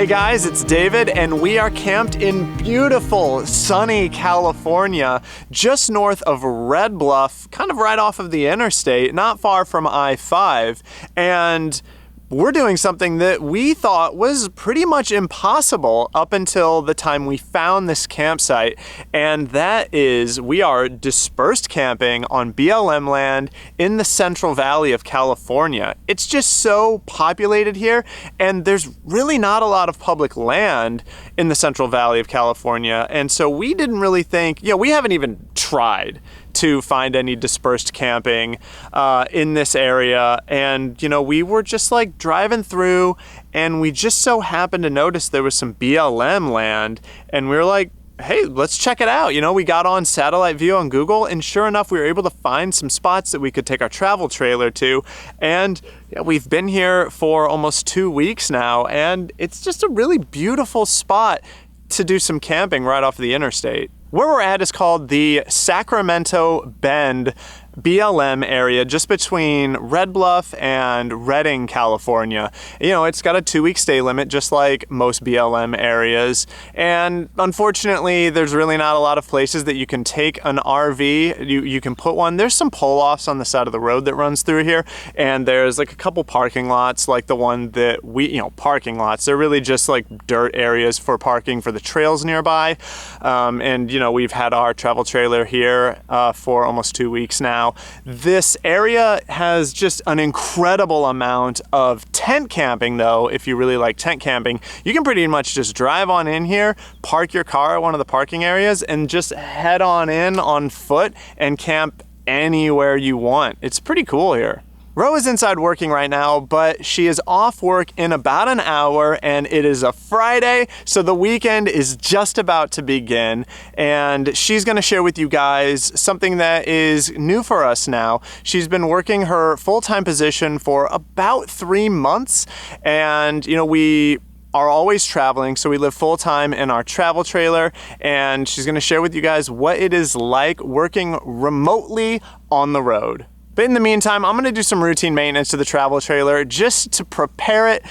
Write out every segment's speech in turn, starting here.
Hey guys, it's David, and we are camped in beautiful, sunny California, just north of Red Bluff, kind of right off of the interstate, not far from I-5, and we're doing something that we thought was pretty much impossible up until the time we found this campsite, and that is we are dispersed camping on BLM land in the Central Valley of California. It's just so populated here, and there's really not a lot of public land in the Central Valley of California, and so we didn't really think, we haven't even tried to find any dispersed camping in this area. And, we were just like driving through and we just so happened to notice there was some BLM land and we were like, hey, let's check it out. We got on satellite view on Google and sure enough, we were able to find some spots that we could take our travel trailer to. And we've been here for almost 2 weeks now and it's just a really beautiful spot to do some camping right off the interstate. Where we're at is called the Sacramento Bend BLM area, just between Red Bluff and Redding, California. It's got a 2-week stay limit, just like most BLM areas. And unfortunately, there's really not a lot of places that you can take an RV. You can put one. There's some pull-offs on the side of the road that runs through here. And there's like a couple parking lots, like the one that parking lots. They're really just like dirt areas for parking for the trails nearby. We've had our travel trailer here for almost 2 weeks now. This area has just an incredible amount of tent camping though. If you really like tent camping, you can pretty much just drive on in here, park your car at one of the parking areas and just head on in on foot and camp anywhere you want. It's pretty cool here. Ro is inside working right now, but she is off work in about an hour and it is a Friday, so the weekend is just about to begin and she's gonna share with you guys something that is new for us now. She's been working her full-time position for about 3 months and we are always traveling, so we live full-time in our travel trailer and she's gonna share with you guys what it is like working remotely on the road. But in the meantime, I'm gonna do some routine maintenance to the travel trailer just to prepare it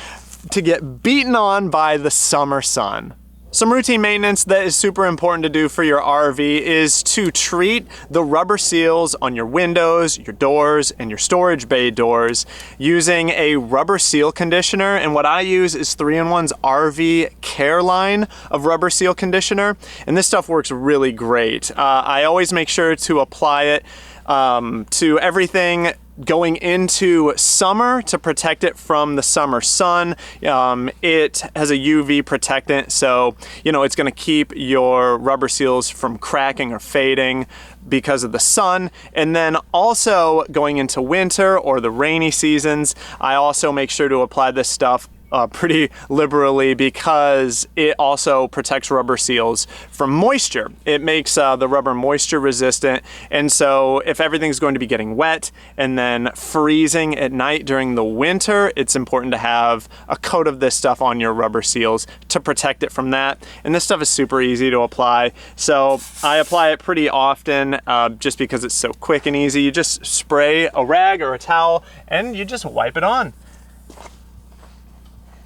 to get beaten on by the summer sun. Some routine maintenance that is super important to do for your RV is to treat the rubber seals on your windows, your doors, and your storage bay doors using a rubber seal conditioner. And what I use is 3-in-1's RVcare line of rubber seal conditioner. And this stuff works really great. I always make sure to apply it to everything going into summer to protect it from the summer sun. It has a UV protectant, so it's going to keep your rubber seals from cracking or fading because of the sun. And then also going into winter or the rainy seasons, I also make sure to apply this stuff pretty liberally because it also protects rubber seals from moisture. It makes the rubber moisture resistant, and so if everything's going to be getting wet and then freezing at night during the winter, it's important to have a coat of this stuff on your rubber seals to protect it from that. And this stuff is super easy to apply, so I apply it pretty often just because it's so quick and easy. You just spray a rag or a towel and you just wipe it on.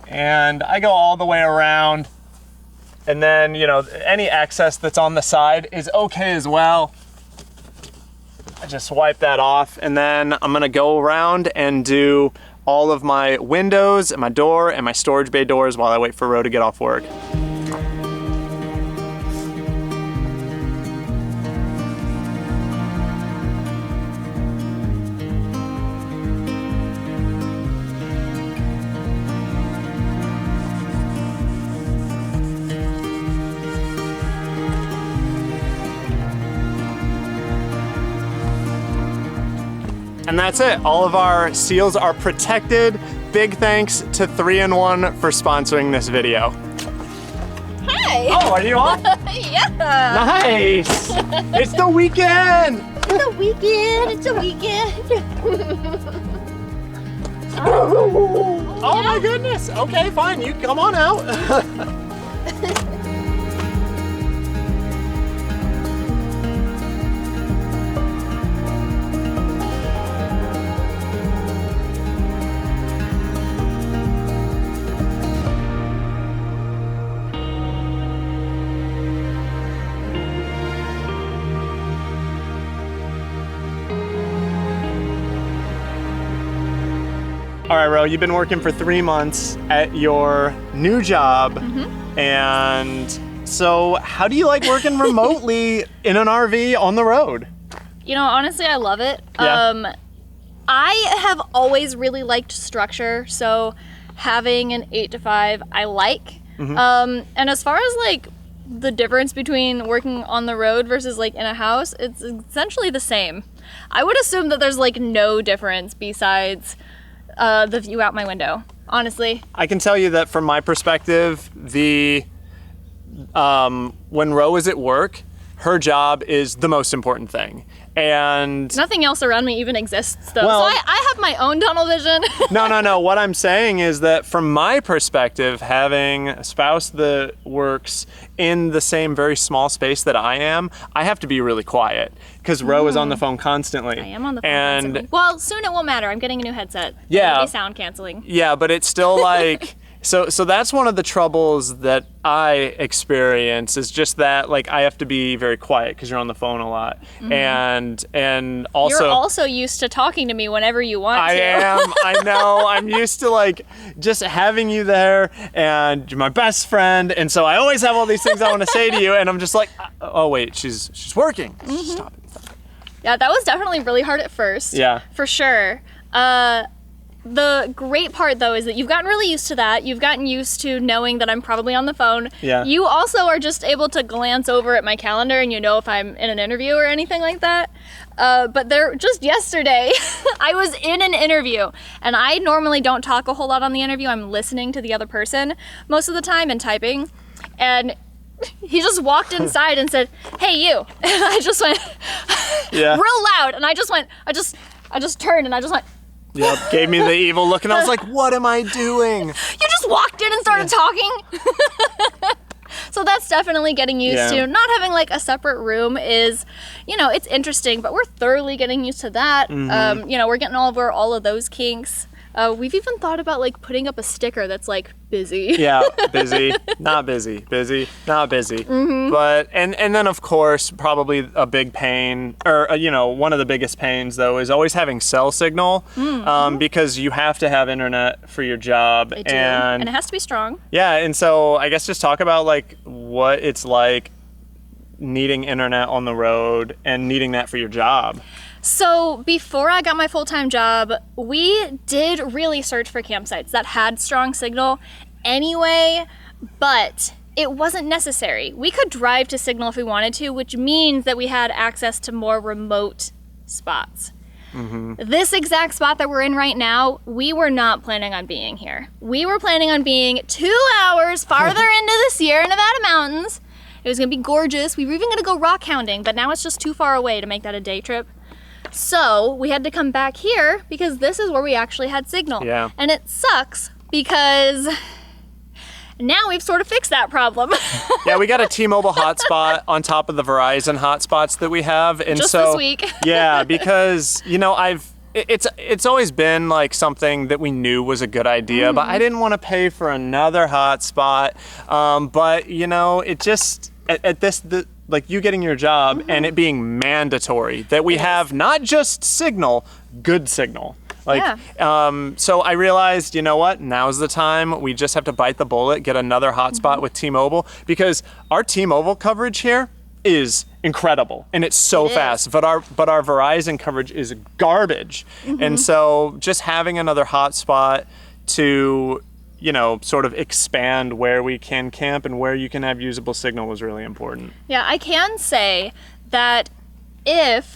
And I go all the way around, and then any excess that's on the side is okay as well. I just wipe that off, and then I'm gonna go around and do all of my windows and my door and my storage bay doors while I wait for Ro to get off work. And that's it. All of our seals are protected. Big thanks to 3-in-1 for sponsoring this video. Hi. Oh, are you on? Yeah. Nice. It's the weekend. It's the weekend. It's the weekend. Oh my goodness. Okay, fine. You come on out. All right, Ro, you've been working for 3 months at your new job. And so how do you like working remotely in an RV on the road? You know, honestly, I love it. Yeah. I have always really liked structure, so having an 8 to 5, I like. And as far as like the difference between working on the road versus like in a house, it's essentially the same. I would assume that there's like no difference besides the view out my window, honestly. I can tell you that from my perspective, when Ro is at work, her job is the most important thing. And nothing else around me even exists, though. Well, so I have my own tunnel vision. No. What I'm saying is that from my perspective, having a spouse that works in the same very small space that I am, I have to be really quiet because Ro is on the phone constantly. I am on the phone constantly. Well, soon it won't matter. I'm getting a new headset. Yeah. It'll be sound canceling. Yeah, but it's still like... So that's one of the troubles that I experience is just that like I have to be very quiet because you're on the phone a lot, and also you're also used to talking to me whenever you want to. I am. I know. I'm used to like just having you there, and you're my best friend, and so I always have all these things I want to say to you, and I'm just like, oh wait, she's working. Stop it. Yeah, that was definitely really hard at first. Yeah, for sure. The great part, though, is that you've gotten really used to that. You've gotten used to knowing that I'm probably on the phone. Yeah. You also are just able to glance over at my calendar and you know if I'm in an interview or anything like that. But just yesterday, I was in an interview, and I normally don't talk a whole lot on the interview. I'm listening to the other person most of the time and typing. And he just walked inside and said, "Hey, you." And I just went real loud. And I just turned and I just went, yep, gave me the evil look, and I was like, what am I doing? You just walked in and started talking? So that's definitely getting used to. Not having like a separate room is, it's interesting, but we're thoroughly getting used to that. We're getting over all of those kinks. We've even thought about like putting up a sticker that's like busy. Yeah, busy, not busy, busy, not busy. But, and then of course, probably a big pain, or, one of the biggest pains though, is always having cell signal, because you have to have internet for your job. And it has to be strong. Yeah, and so I guess just talk about like what it's like needing internet on the road and needing that for your job. So before I got my full-time job, we did really search for campsites that had strong signal anyway, but it wasn't necessary. We could drive to Signal if we wanted to, which means that we had access to more remote spots. This exact spot that we're in right now, we were not planning on being here. We were planning on being 2 hours farther into the Sierra Nevada mountains. It was gonna be gorgeous. We were even gonna go rock hounding, but now it's just too far away to make that a day trip. So we had to come back here because this is where we actually had signal. Yeah. And it sucks because now we've sort of fixed that problem. Yeah, we got a T-Mobile hotspot on top of the Verizon hotspots that we have. And just so, this week. Yeah, because, it's always been like something that we knew was a good idea, but I didn't want to pay for another hotspot. But, it just, at this, like you getting your job and it being mandatory that we have not just signal, good signal. So I realized, you know what? Now's the time. We just have to bite the bullet, get another hotspot with T-Mobile, because our T-Mobile coverage here is incredible and it's so fast. But our Verizon coverage is garbage. And so just having another hotspot to sort of expand where we can camp and where you can have usable signal was really important. Yeah, I can say that if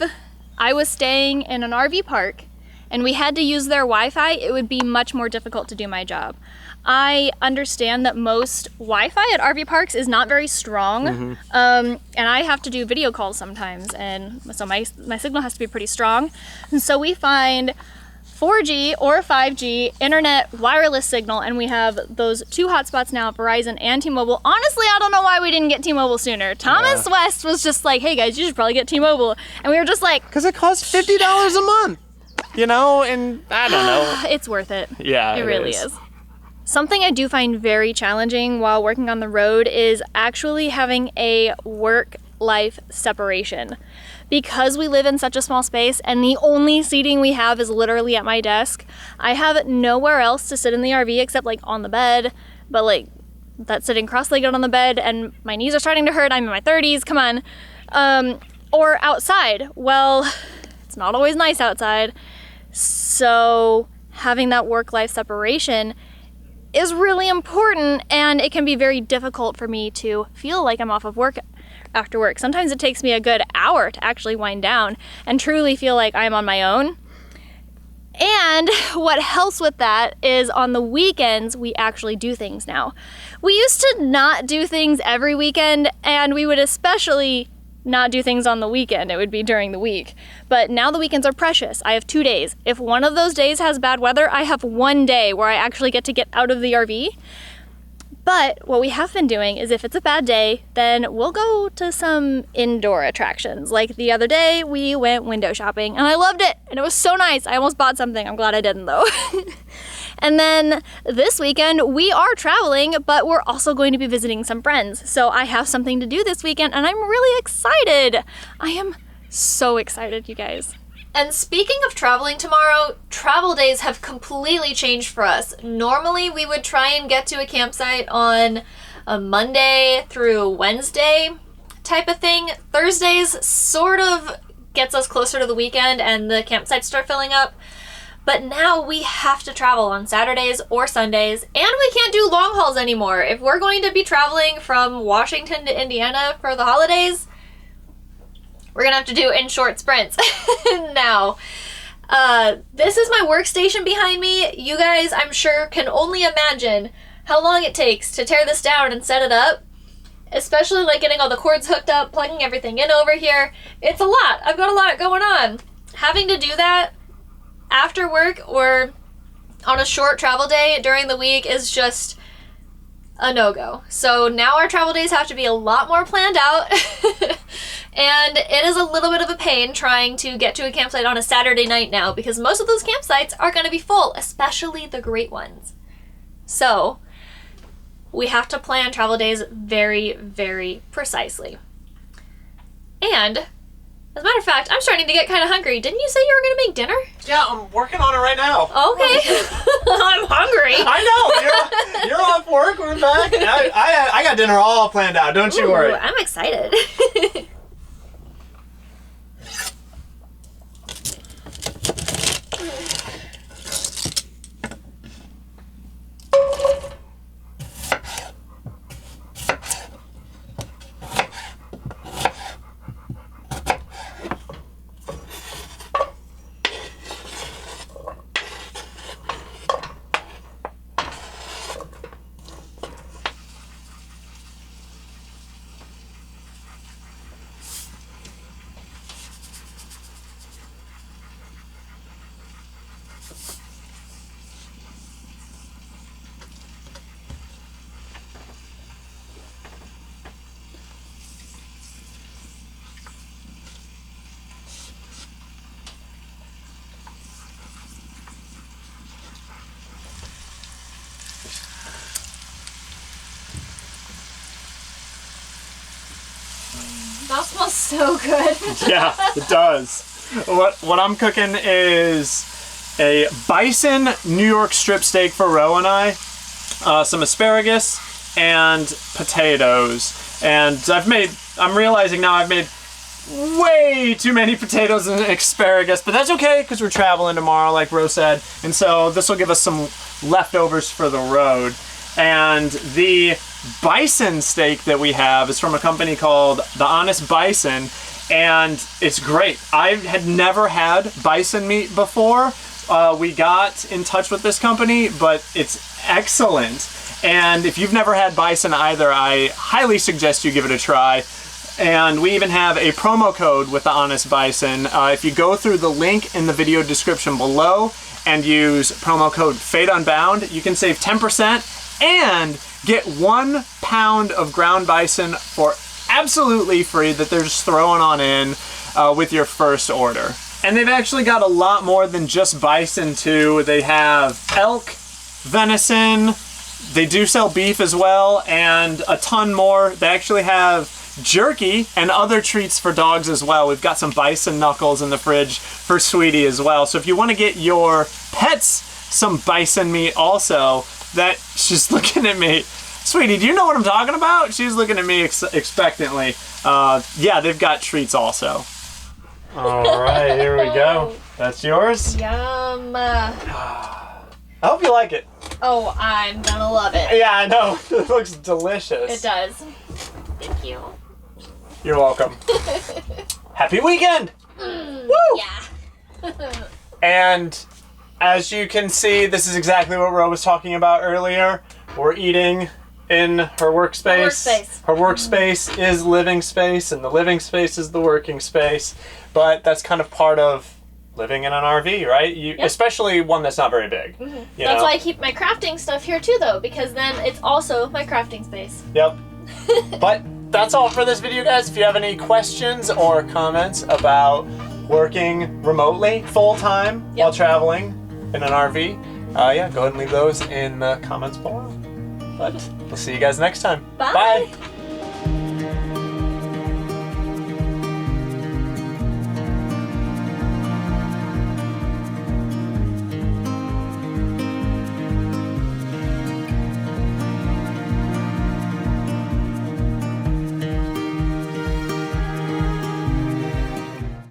I was staying in an RV park and we had to use their Wi-Fi, it would be much more difficult to do my job. I understand that most Wi-Fi at RV parks is not very strong, and I have to do video calls sometimes, and so my signal has to be pretty strong. And so we find 4G or 5G internet wireless signal, and we have those 2 hotspots now, Verizon and T-Mobile. Honestly, I don't know why we didn't get T-Mobile sooner. Thomas West was just like, hey guys, you should probably get T-Mobile. And we were just like, because it costs $50 a month, and I don't know. It's worth it. Yeah, it really is. Something I do find very challenging while working on the road is actually having a work-life separation. because we live in such a small space and the only seating we have is literally at my desk, I have nowhere else to sit in the RV except like on the bed, but like that's sitting cross-legged on the bed and my knees are starting to hurt. I'm in my 30s, come on. Or outside. Well, it's not always nice outside. So having that work-life separation is really important, and it can be very difficult for me to feel like I'm off of work after work. Sometimes it takes me a good hour to actually wind down and truly feel like I'm on my own. And what helps with that is on the weekends, we actually do things now. We used to not do things every weekend, and we would especially not do things on the weekend. It would be during the week. But now the weekends are precious. I have 2 days. If one of those days has bad weather, I have 1 day where I actually get to get out of the RV. But what we have been doing is if it's a bad day, then we'll go to some indoor attractions. Like the other day, we went window shopping and I loved it. And it was so nice. I almost bought something. I'm glad I didn't though. And then this weekend, we are traveling, but we're also going to be visiting some friends. So I have something to do this weekend and I'm really excited. I am so excited, you guys. And speaking of traveling tomorrow, travel days have completely changed for us. Normally we would try and get to a campsite on a Monday through Wednesday type of thing. Thursdays sort of gets us closer to the weekend and the campsites start filling up. But now we have to travel on Saturdays or Sundays, and we can't do long hauls anymore. If we're going to be traveling from Washington to Indiana for the holidays, we're gonna have to do in short sprints now. This is my workstation behind me. You guys, I'm sure, can only imagine how long it takes to tear this down and set it up. Especially like getting all the cords hooked up, plugging everything in over here. It's a lot. I've got a lot going on. Having to do that after work or on a short travel day during the week is just a no-go. So now our travel days have to be a lot more planned out. And it is a little bit of a pain trying to get to a campsite on a Saturday night now because most of those campsites are going to be full, especially the great ones. So we have to plan travel days very, very precisely. And as a matter of fact, I'm starting to get kind of hungry. Didn't you say you were going to make dinner? Yeah, I'm working on it right now. Okay. I'm hungry. I know. You're off work. We're back. I got dinner all planned out. Don't you worry. I'm excited. That smells so good. Yeah, it does. What I'm cooking is a bison New York strip steak for Ro and I, some asparagus and potatoes. And I'm realizing now I've made way too many potatoes and asparagus, but that's okay because we're traveling tomorrow, like Ro said. And so this will give us some leftovers for the road. And the bison steak that we have is from a company called The Honest Bison, and it's great. I had never had bison meat before. We got in touch with this company, but it's excellent. And if you've never had bison either, I highly suggest you give it a try. And we even have a promo code with The Honest Bison. If you go through the link in the video description below and use promo code Unbound, you can save 10% and get 1 pound of ground bison for absolutely free that they're just throwing on in with your first order. And they've actually got a lot more than just bison too. They have elk, venison, they do sell beef as well, and a ton more. They actually have jerky and other treats for dogs as well. We've got some bison knuckles in the fridge for Sweetie as well. So if you want to get your pets some bison meat also, that she's looking at me. Sweetie, do you know what I'm talking about? She's looking at me expectantly. Yeah, they've got treats also. All right, here we go. That's yours? Yum. I hope you like it. Oh, I'm gonna love it. Yeah, I know. It looks delicious. It does. Thank you. You're welcome. Happy weekend! Woo! Yeah. And as you can see, this is exactly what Ro was talking about earlier. We're eating in her workspace. Her workspace is living space, and the living space is the working space. But that's kind of part of living in an RV, right? Yep. Especially one that's not very big. Mm-hmm. That's why I keep my crafting stuff here too, though, because then it's also my crafting space. Yep. But that's all for this video, guys. If you have any questions or comments about working remotely full-time while traveling in an RV, yeah, go ahead and leave those in the comments below. But we'll see you guys next time. Bye. Bye.